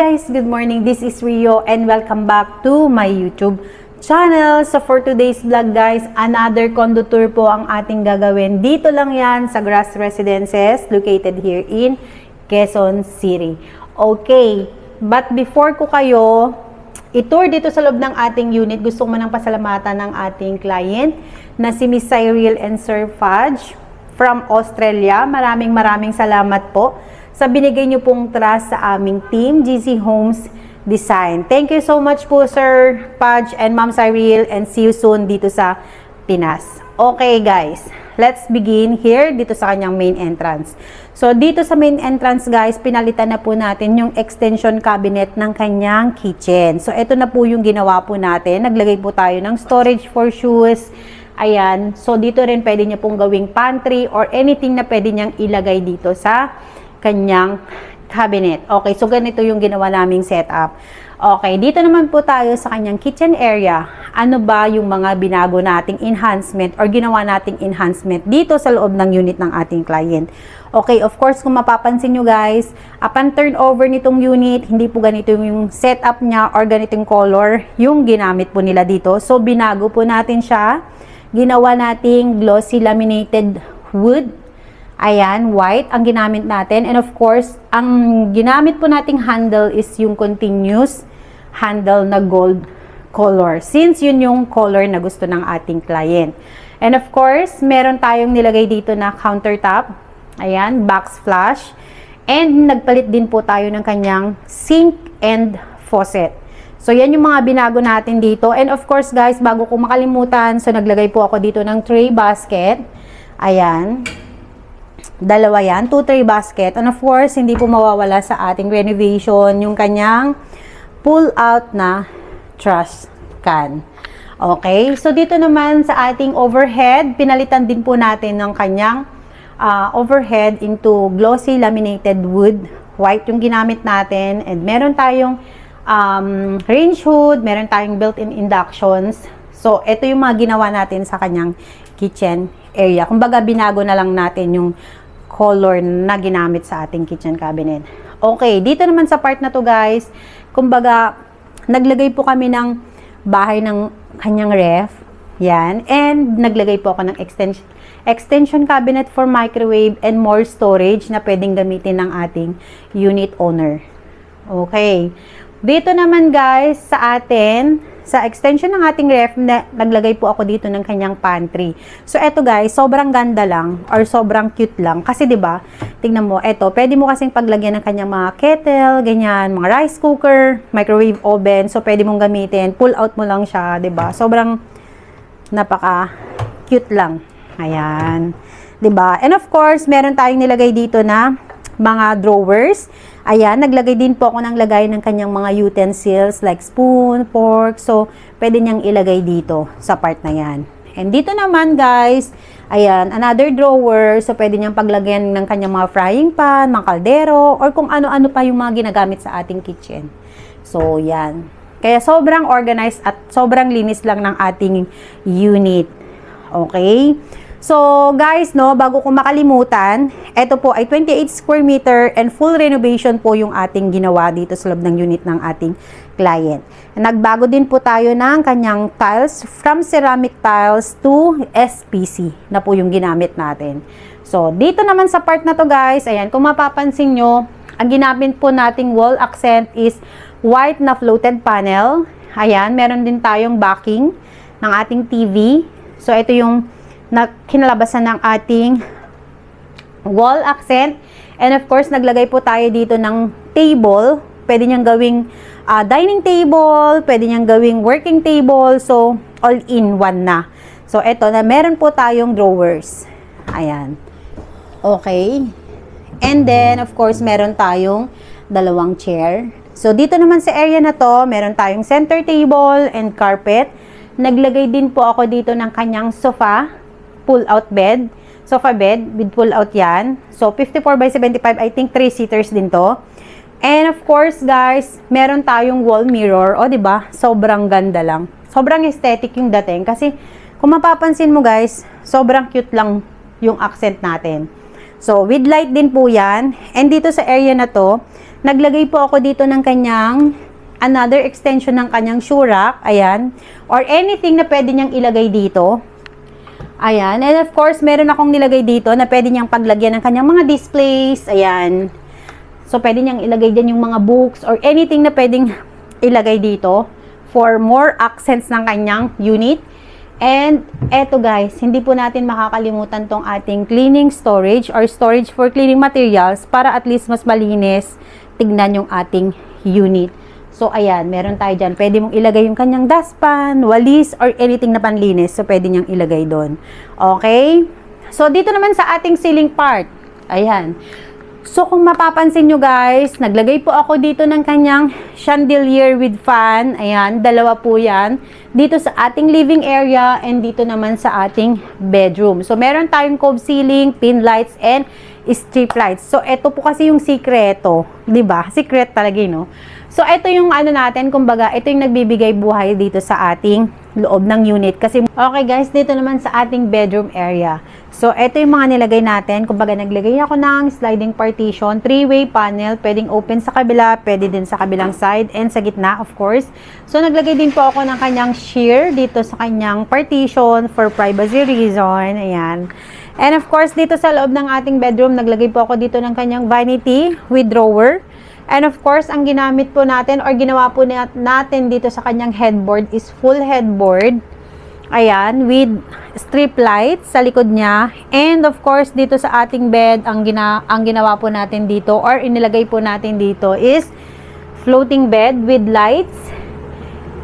guys, good morning. This is Rio and welcome back to my YouTube channel. So for today's vlog guys, another condo tour po ang ating gagawin. Dito lang yan sa Grass Residences located here in Quezon City. Okay, but before ko kayo i-tour dito sa loob ng ating unit, gusto ko manang pasalamatan ng ating client na si Miss Cyril and Sir Fudge from Australia. Maraming salamat po sa binigay niyo pong trust sa aming team, GC Homes Design. Thank you so much po Sir Fudge and Ma'am Cyril, and see you soon dito sa Pinas. Okay guys, let's begin here dito sa kanyang main entrance. So dito sa main entrance guys, pinalitan na po natin yung extension cabinet ng kanyang kitchen. So ito na po yung ginawa po natin. Naglagay po tayo ng storage for shoes. Ayan, so dito rin pwede niya pong gawing pantry or anything na pwede niyang ilagay dito sa kanyang cabinet. Okay, so ganito yung ginawa naming setup. Okay, dito naman po tayo sa kanyang kitchen area. Ano ba yung mga binago nating enhancement or ginawa nating enhancement dito sa loob ng unit ng ating client? Okay, of course, kung mapapansin nyo guys, upon turnover nitong unit, hindi po ganito yung setup niya or ganitong color yung ginamit po nila dito. So, binago po natin siya. Ginawa nating glossy laminated wood. Ayan, white ang ginamit natin. And of course, ang ginamit po nating handle is yung continuous handle na gold color. Since yun yung color na gusto ng ating client. And of course, meron tayong nilagay dito na countertop. Ayan, backsplash. And nagpalit din po tayo ng kanyang sink and faucet. So, yan yung mga binago natin dito. And of course, guys, bago ko makalimutan, so naglagay po ako dito ng tray basket. Ayan. Dalawa yan, 2 tray basket. And of course, hindi po mawawala sa ating renovation yung kanyang pull-out na trash can. Okay, so dito naman sa ating overhead, pinalitan din po natin ng kanyang overhead into glossy laminated wood. White yung ginamit natin. And meron tayong range hood, meron tayong built-in inductions. So, ito yung mga ginawa natin sa kanyang kitchen area. Kumbaga, binago na lang natin yung color na ginamit sa ating kitchen cabinet. Okay, dito naman sa part na to guys, kumbaga, naglagay po kami ng bahay ng kanyang ref. Yan. And naglagay po ako ng extension cabinet for microwave and more storage na pwedeng gamitin ng ating unit owner. Okay. Dito naman guys, sa atin, sa extension ng ating ref, naglagay po ako dito ng kanyang pantry. So, eto guys, sobrang ganda lang or sobrang cute lang. Kasi 'di ba? Tingnan mo, eto, pwede mo kasing paglagyan ng kanyang mga kettle, ganyan, mga rice cooker, microwave oven. So, pwede mong gamitin. Pull out mo lang siya, 'di ba? Sobrang napaka-cute lang. Ayan. 'Di ba? And of course, meron tayong nilagay dito na mga drawers. Ayan, naglagay din po ako ng lagay ng kanyang mga utensils like spoon, fork. So, pwede niyang ilagay dito sa part na yan. And dito naman guys, ayan, another drawer. So, pwede niyang paglagyan ng kanyang mga frying pan, mga kaldero, or kung ano-ano pa yung mga ginagamit sa ating kitchen. So, yan. Kaya sobrang organized at sobrang linis lang ng ating unit. Okay? So, guys, no, bago ko makalimutan, ito po ay 28 square meter and full renovation po yung ating ginawa dito sa loob ng unit ng ating client. Nagbago din po tayo ng kanyang tiles from ceramic tiles to SPC na po yung ginamit natin. So, dito naman sa part na to, guys, ayan, kung mapapansin nyo, ang ginamit po nating wall accent is white na floated panel. Ayan, meron din tayong backing ng ating TV. So, ito yung na kinalabasan ng ating wall accent. And of course, naglagay po tayo dito ng table. Pwede niyang gawing dining table, pwede niyang gawing working table. So, all in one na. So, eto na, meron po tayong drawers. Ayan. Okay. And then, of course, meron tayong dalawang chair. So, dito naman sa area na to, meron tayong center table and carpet. Naglagay din po ako dito ng kanyang sofa, pull-out bed, sofa bed with pull-out yan. So, 54 by 75, I think 3-seaters din to. And of course, guys, meron tayong wall mirror. O, diba? Sobrang ganda lang. Sobrang aesthetic yung dating. Kasi, kung mapapansin mo, guys, sobrang cute lang yung accent natin. So, with light din po yan. And dito sa area na to, naglagay po ako dito ng kanyang another extension ng kanyang shoe rack, ayan, or anything na pwede niyang ilagay dito. Ayan, and of course, meron akong nilagay dito na pwede niyang paglagyan ng kanyang mga displays, ayan. So, pwede niyang ilagay din yung mga books or anything na pwedeng ilagay dito for more accents ng kanyang unit. And eto guys, hindi po natin makakalimutan tong ating cleaning storage or storage for cleaning materials para at least mas malinis tignan yung ating unit. So, ayan, meron tayo dyan. Pwede mong ilagay yung kanyang dustpan, walis, or anything na panlinis. So, pwede niyang ilagay doon. Okay? So, dito naman sa ating ceiling part. Ayan. So, kung mapapansin nyo guys, naglagay po ako dito ng kanyang chandelier with fan. Ayan, dalawa po yan. Dito sa ating living area and dito naman sa ating bedroom. So, meron tayong cove ceiling, pin lights, and strip lights. So, ito po kasi yung sikreto. Diba? Secret talaga, no? So, ito yung ano natin, kumbaga, ito yung nagbibigay buhay dito sa ating loob ng unit. Kasi, okay guys, dito naman sa ating bedroom area. So, ito yung mga nilagay natin. Kumbaga, naglagay ako ng sliding partition, 3-way panel, pwedeng open sa kabila, pwede din sa kabilang side, and sa gitna, of course. So, naglagay din po ako ng kanyang sheer dito sa kanyang partition for privacy reason. Ayan. And of course, dito sa loob ng ating bedroom, naglagay po ako dito ng kanyang vanity with drawer. And of course, ang ginamit po natin or ginawa po natin dito sa kanyang headboard is full headboard. Ayan, with strip lights sa likod niya. And of course, dito sa ating bed, ang ginawa po natin dito or inilagay po natin dito is floating bed with lights.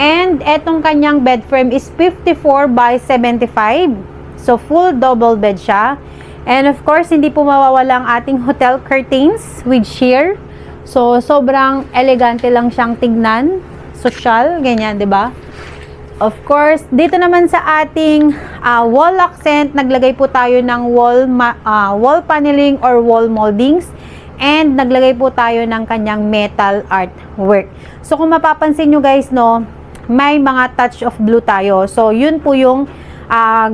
And etong kanyang bed frame is 54 by 75. So, full double bed siya. And of course, hindi po mawawala ang ating hotel curtains with sheer. So, sobrang elegante lang siyang tignan. Social, ganyan, di ba? Of course, dito naman sa ating wall accent, naglagay po tayo ng wall paneling or wall moldings. And naglagay po tayo ng kanyang metal artwork. So, kung mapapansin nyo guys, no, may mga touch of blue tayo. So, yun po yung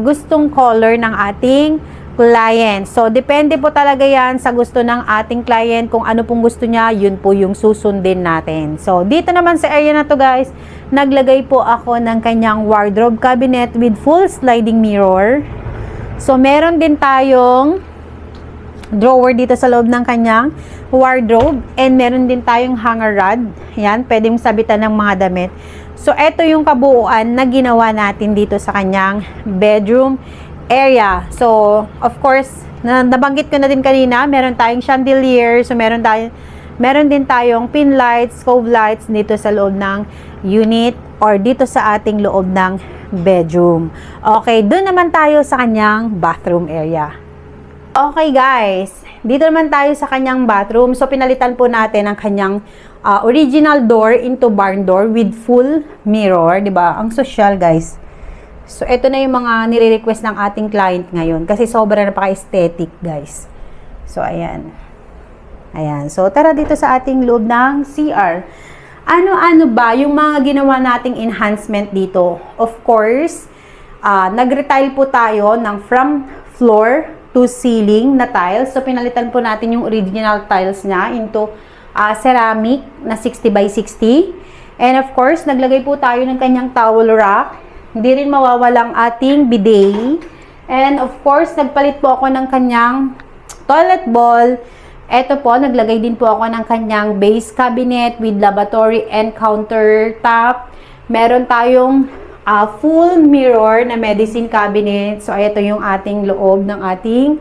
gustong color ng ating client. So, depende po talaga yan sa gusto ng ating client. Kung ano pong gusto niya, yun po yung susundin natin. So, dito naman sa area na to guys, naglagay po ako ng kanyang wardrobe cabinet with full sliding mirror. So, meron din tayong drawer dito sa loob ng kanyang wardrobe. And meron din tayong hanger rod. Yan, pwede mong sabitan ng mga damit. So, ito yung kabuuan na ginawa natin dito sa kanyang bedroom area. So, of course, nabanggit ko na din kanina, meron tayong chandelier. So, meron din tayong pin lights, cove lights dito sa loob ng unit or dito sa ating loob ng bedroom. Okay, doon naman tayo sa kanyang bathroom area. Okay guys, dito naman tayo sa kanyang bathroom. So, pinalitan po natin ang kanyang original door into barn door with full mirror. Diba? Ang social guys. So, ito na yung mga nire-request ng ating client ngayon. Kasi sobra napaka-aesthetic, guys. So, ayan. Ayan. So, tara dito sa ating loob ng CR. Ano-ano ba yung mga ginawa nating enhancement dito? Of course, nag-retile po tayo ng from floor to ceiling na tiles. So, pinalitan po natin yung original tiles niya into ceramic na 60 by 60. And of course, naglagay po tayo ng kanyang towel rack. Hindi rin mawawalang ating bidet. And of course, nagpalit po ako ng kanyang toilet bowl. Ito po, naglagay din po ako ng kanyang base cabinet with lavatory and countertop. Meron tayong full mirror na medicine cabinet. So, ito yung ating loob ng ating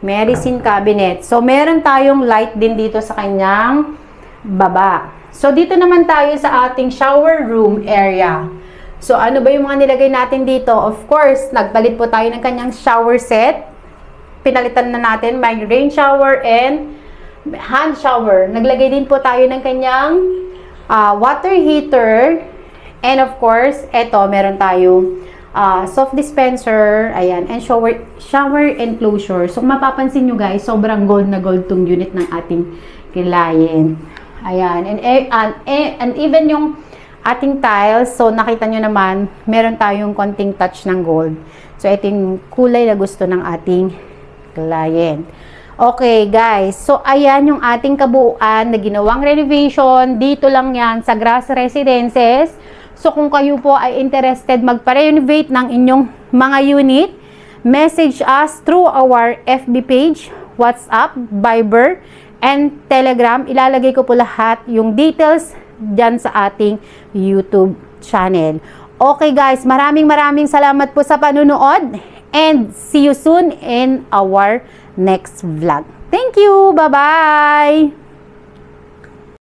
medicine cabinet. So, meron tayong light din dito sa kanyang baba. So, dito naman tayo sa ating shower room area. So, ano ba yung mga nilagay natin dito? Of course, nagpalit po tayo ng kanyang shower set. Pinalitan na natin, may rain shower and hand shower. Naglagay din po tayo ng kanyang water heater. And of course, eto, meron tayo soft dispenser, ayan, and shower enclosure. So, mapapansin nyo guys, sobrang gold na gold tong unit ng ating client. Ayan, and even yung ating tiles, so nakita nyo naman, meron tayong konting touch ng gold. So, ito yung kulay na gusto ng ating client. Okay guys, so ayan yung ating kabuuan na ginawang renovation. Dito lang yan sa Grass Residences. So kung kayo po ay interested magpa-renovate ng inyong mga unit, message us through our FB page, WhatsApp, Viber, and Telegram. Ilalagay ko po lahat yung details dyan sa ating YouTube channel. Okay guys, maraming salamat po sa panunood and see you soon in our next vlog. Thank you! Bye-bye!